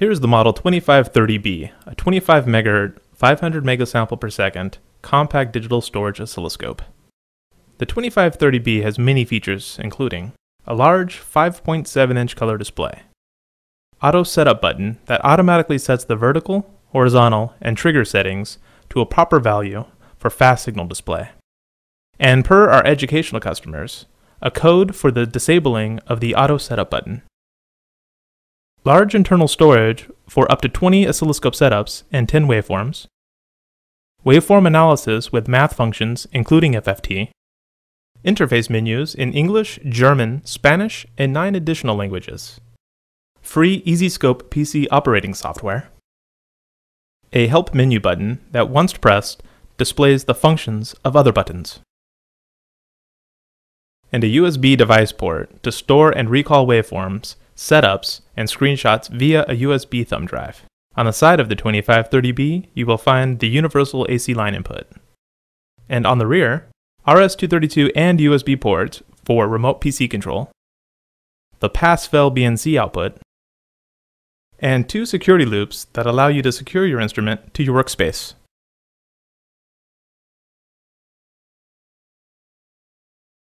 Here's the model 2530B, a 25 MHz, 500 megasample per second compact digital storage oscilloscope. The 2530B has many features, including a large 5.7-inch color display, auto setup button that automatically sets the vertical, horizontal, and trigger settings to a proper value for fast signal display, and per our educational customers, a code for the disabling of the auto setup button. Large internal storage for up to 20 oscilloscope setups and 10 waveforms, waveform analysis with math functions including FFT, interface menus in English, German, Spanish, and 9 additional languages, free EasyScope PC operating software, a help menu button that once pressed displays the functions of other buttons, and a USB device port to store and recall waveforms, setups, and screenshots via a USB thumb drive. On the side of the 2530B, you will find the universal AC line input. And on the rear, RS-232 and USB ports for remote PC control, the pass-fail BNC output, and 2 security loops that allow you to secure your instrument to your workspace.